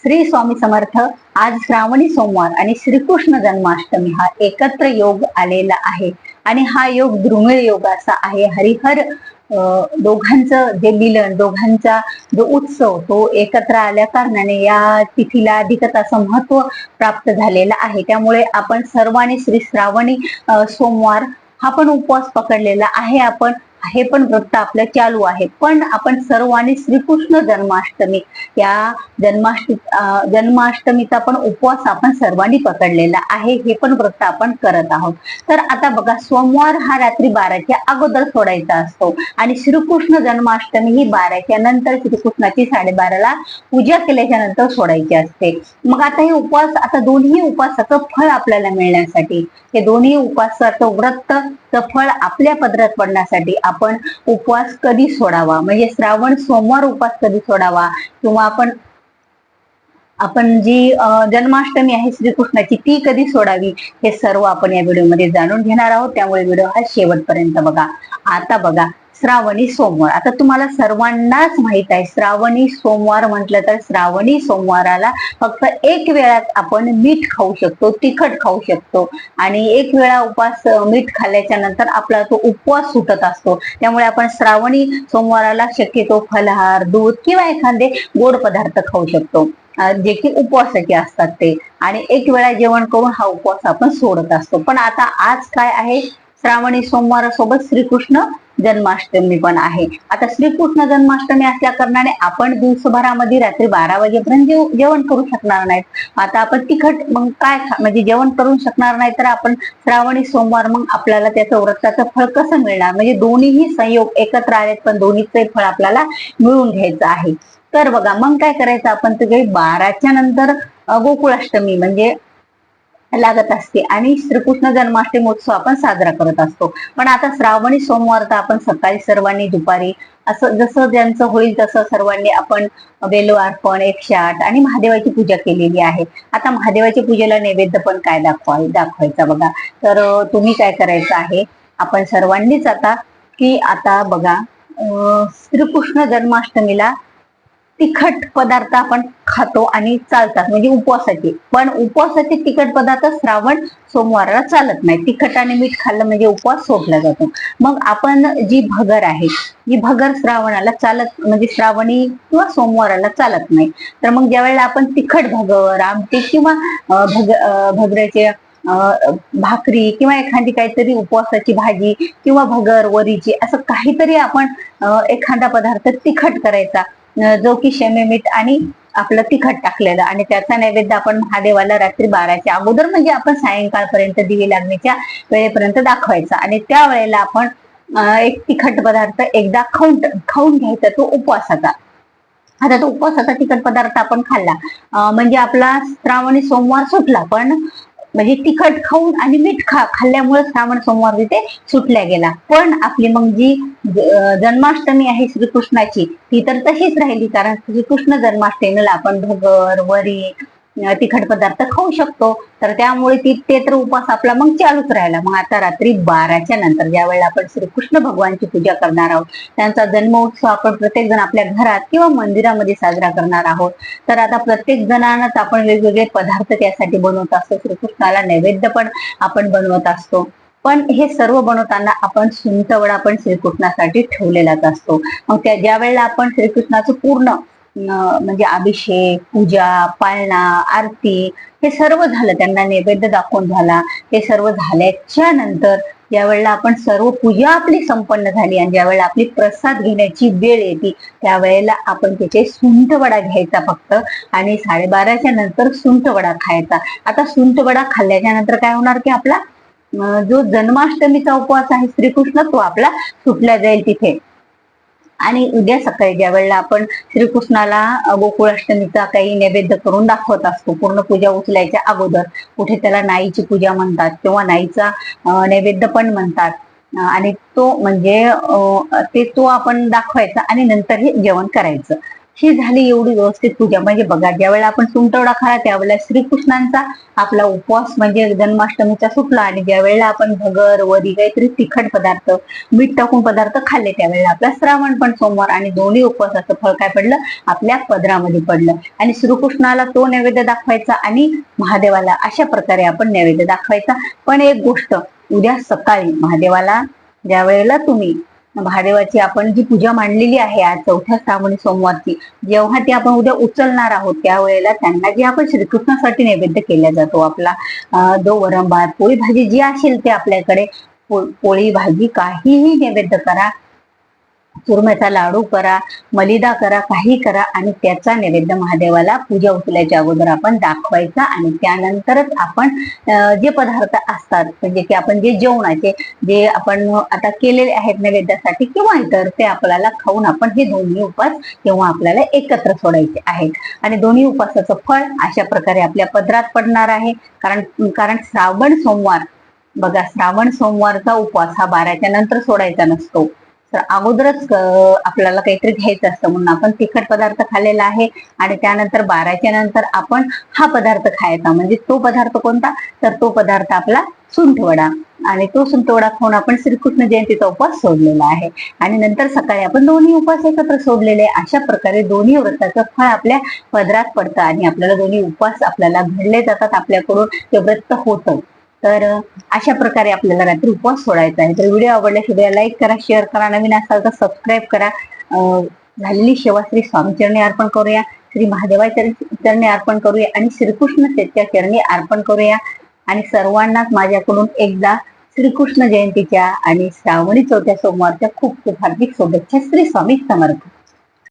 श्री स्वामी समर्थ. आज श्रावणी सोमवार आणि श्रीकृष्ण जन्माष्टमी हा एकत्र योग आलेला आहे आणि हा योग दुर्मिळ योगाचा आहे. हरिहर दोघांचं जे मिलन, दोघांचा जो उत्सव तो एकत्र आल्या कारणाने या तिथीला अधिकच असं महत्व प्राप्त झालेलं आहे. त्यामुळे आपण सर्वांनी श्री श्रावणी सोमवार हा पण उपवास पकडलेला आहे. आपण हे पण व्रत आपलं चालू आहे. पण आपण सर्वांनी श्रीकृष्ण जन्माष्टमी या जन्माष्टमीचा पण उपवास आपण सर्वांनी पकडलेला आहे. हे पण व्रत आपण करत आहोत. तर आता बघा, सोमवार हा रात्री 12च्या अगोदर सोडायचा असतो आणि श्रीकृष्ण जन्माष्टमी ही 12च्या नंतर, श्रीकृष्णाची 12:30ला पूजा केल्याच्या नंतर सोडायची असते. मग आता हे उपवास, आता दोन्ही उपवासाचं फळ आपल्याला मिळण्यासाठी, हे दोन्ही उपवासाचं व्रतचं फळ आपल्या पदरात पडण्यासाठी आपण उपवास कधी सोडावा, म्हणजे श्रावण सोमवार उपवास कधी सोडावा, किंवा आपण जी जन्माष्टमी आहे श्रीकृष्णाची ती कधी सोडावी, हे सर्व आपण या व्हिडिओमध्ये जाणून घेणार आहोत. त्यामुळे व्हिडिओ हा शेवटपर्यंत बघा. आता बघा, श्रावणी सोमवार, आता तुम्हाला सर्वांनाच माहित आहे, श्रावणी सोमवार म्हटलं तर श्रावणी सोमवाराला फक्त एक वेळाच आपण मीठ खाऊ शकतो, तिखट खाऊ शकतो आणि एक वेळा उपवास मीठ खाल्ल्याच्या नंतर आपला तो उपवास सुटत असतो. त्यामुळे आपण श्रावणी सोमवाराला शक्यतो फलाहार, दूध किंवा एखादे गोड पदार्थ खाऊ शकतो, जे की उपवासाचे असतात ते, आणि एक वेळा जेवण करून हा उपवास आपण सोडत असतो. पण आता आज काय आहे, श्रावणी सोमवारासोबत श्रीकृष्ण जन्माष्टमी पण आहे. आता श्रीकृष्ण जन्माष्टमी असल्या कारणाने आपण दिवसभरामध्ये रात्री 12 वाजेपर्यंत जेवण करू शकणार नाहीत. आता आपण तिखट मग काय म्हणजे जेवण करू शकणार नाही, तर आपण श्रावणी सोमवार मग आपल्याला त्याचं व्रताचं फळ कसं मिळणार, म्हणजे दोन्हीही संयोग एकत्र आलेत पण दोन्हीचे फळ आपल्याला मिळून घ्यायचं आहे. तर बघा, मग काय करायचं, आपण तर 12च्या नंतर गोकुळाष्टमी म्हणजे लागत असते आणि श्रीकृष्ण जन्माष्टमी उत्सव आपण साजरा करत असतो. पण आता श्रावणी सोमवार तर आपण सकाळी सर्वांनी, दुपारी, असं जसं ज्यांचं होईल तसं सर्वांनी आपण बेलो अर्पण, 108 आणि महादेवाची पूजा केलेली आहे. आता महादेवाच्या पूजेला नैवेद्य पण काय दाखवायचा बघा. तर तुम्ही काय करायचं आहे, आपण सर्वांनीच आता बघा, श्रीकृष्ण जन्माष्टमीला तिखट पदार्थ आपण खातो आणि चालतात, म्हणजे उपवासाचे. पण उपवासाचे तिखट पदार्थ श्रावण सोमवाराला चालत नाही. तिखट आणि मीठ खाल्लं म्हणजे उपवास सोडला जातो. मग आपण जी भगर आहे, ही भगर श्रावणाला चालत, म्हणजे श्रावणी किंवा सोमवाराला चालत नाही. तर मग ज्यावेळेला आपण तिखट भगर, आमटी किंवा भगऱ्याचे भाकरी किंवा एखादी काहीतरी उपवासाची भाजी किंवा भगर, वरीची, असं काहीतरी आपण एखादा पदार्थ तिखट करायचा, जो की शेमे मीठ आणि आपलं तिखट टाकलेलं, आणि त्याचा नैवेद्य आपण महादेवाला रात्री 12च्या अगोदर, म्हणजे आपण सायंकाळपर्यंत दिवे लागण्याच्या वेळेपर्यंत दाखवायचा. आणि त्या वेळेला आपण एक तिखट पदार्थ एकदा खाऊन घ्यायचा, तो उपवासाचा. आता तो उपवासाचा तिखट पदार्थ आपण खाल्ला म्हणजे आपला श्रावणी सोमवार सुटला. पण म्हणजे तिखट खाऊन आणि मीठ खाल्ल्यामुळे श्रावण सोमवार तिथे सुटल्या गेला. पण आपली मग जी जन्माष्टमी आहे श्रीकृष्णाची, ती तर तशीच राहिली, कारण श्रीकृष्ण जन्माष्टमीला आपण भगर, वरी, तिखट पदार्थ खाऊ शकतो. तर त्यामुळे ते तर उपवास आपला मग चालूच राहिला. मग आता रात्री 12च्या नंतर ज्या वेळेला आपण श्रीकृष्ण भगवानची पूजा करणार आहोत, त्यांचा जन्मोत्सव आपण प्रत्येक जण आपल्या घरात किंवा मंदिरामध्ये साजरा करणार आहोत. तर आता प्रत्येक जणांनाच आपण वेगवेगळे पदार्थ त्यासाठी बनवत असतो. श्रीकृष्णाला नैवेद्य पण आपण बनवत असतो. पण हे सर्व बनवताना आपण सुंठवडा पण श्रीकृष्णासाठी ठेवलेलाच असतो. मग ज्या वेळेला आपण श्रीकृष्णाचं पूर्ण म्हणजे अभिषेक, पूजा, पाळणा, आरती हे सर्व झालं, त्यांना नैवेद्य दाखवून झाला, हे सर्व झाल्याच्या नंतर ज्या वेळेला आपण सर्व पूजा आपली संपन्न झाली आणि ज्या वेळेला आपली प्रसाद घेण्याची वेळ येते, त्यावेळेला आपण त्याचे सुंठवडा घ्यायचा फक्त, आणि 12:30च्या नंतर सुंठवडा खायचा. आता सुंठवडा खाल्ल्याच्या नंतर काय होणार की आपला जो जन्माष्टमीचा उपवास आहे श्रीकृष्ण, तो आपला सुटला जाईल तिथे. आणि उद्या सकाळी ज्या वेळेला आपण श्रीकृष्णाला गोकुळाष्टमीचा काही नैवेद्य करून दाखवत असतो, पूर्ण पूजा उचलायच्या अगोदर, कुठे त्याला नाईची पूजा म्हणतात किंवा नाईचा नैवेद्य पण म्हणतात, आणि तो म्हणजे तो आपण दाखवायचा आणि नंतर हे जेवण करायचं. ही झाली एवढी व्यवस्थित पूजा. म्हणजे बघा, ज्यावेळेला आपण सुंटवडा खाला त्यावेळेला श्रीकृष्णांचा आपला उपवास म्हणजे जन्माष्टमीचा सुटला, आणि ज्या वेळेला आपण भगर वरी काहीतरी तिखट पदार्थ मीठ टाकून पदार्थ खाल्ले त्यावेळेला आपला श्रावण पण सोमवार, आणि दोन्ही उपवासाचं फळ काय पडलं आपल्या पदरामध्ये पडलं. आणि श्रीकृष्णाला तो नैवेद्य दाखवायचा आणि महादेवाला अशा प्रकारे आपण नैवेद्य दाखवायचा. पण एक गोष्ट, उद्या सकाळी महादेवाला ज्या वेळेला तुम्ही महादेवाची आपण जी पूजा मांडलेली आहे आज चौथ्या श्रावणी सोमवारची, जेव्हा ती आपण उद्या उचलणार आहोत त्यावेळेला त्यांना जे आपण श्रीकृष्णासाठी नैवेद्य केला जातो आपला जो वरण भात पोळी भाजी जी असेल ते आपल्याकडे पोळी भाजी काहीही नैवेद्य करा, चुरम्याचा लाडू करा, मलिदा करा, काही करा, आणि त्याचा नैवेद्य महादेवाला पूजा उचलायच्या अगोदर आपण दाखवायचा. आणि त्यानंतरच आपण जे पदार्थ असतात म्हणजे की आपण जे जेवणाचे जे आपण आता केलेले आहेत नैवेद्यासाठी किंवा इतर, ते आपल्याला खाऊन आपण हे दोन्ही उपवास तेव्हा आपल्याला एकत्र सोडायचे आहेत. आणि दोन्ही उपवासाचं फळ अशा प्रकारे आपल्या पदरात पडणार आहे. कारण श्रावण सोमवार बघा, श्रावण सोमवारचा उपवास हा 12च्या नंतर सोडायचा नसतो, तर अगोदरच आपल्याला काहीतरी घ्यायचं असतं म्हणून आपण तिखट पदार्थ खाल्लेला आहे. आणि त्यानंतर 12च्या नंतर आपण हा पदार्थ खायचा. म्हणजे तो पदार्थ कोणता, तर तो पदार्थ आपला सुंठवडा, आणि तो सुंठवडा खाऊन आपण श्रीकृष्ण जयंतीचा उपवास सोडलेला आहे. आणि नंतर सकाळी आपण दोन्ही उपवास एकत्र सोडलेले. अशा प्रकारे दोन्ही व्रताचं फळ आपल्या पदरात पडतं आणि आपल्याला दोन्ही उपवास आपल्याला घडले जातात, आपल्याकडून ते व्रत होतं. तर अशा प्रकारे आपल्याला रात्री उपवास सोडायचा आहे. तर व्हिडिओ आवडल्यास व्हिडिओ लाईक करा, शेअर करा, नवीन असाल तर सबस्क्राईब करा. झालेली सेवा श्री स्वामी चरणी अर्पण करूया, श्री महादेवाच्या चरणी अर्पण करूया, आणि श्रीकृष्ण त्याच्या चरणी अर्पण करूया. आणि सर्वांनाच माझ्याकडून एकदा श्रीकृष्ण जयंतीच्या आणि श्रावणी चौथ्या सोमवारच्या खूप खूप हार्दिक शुभेच्छा. श्री स्वामी समर्थ.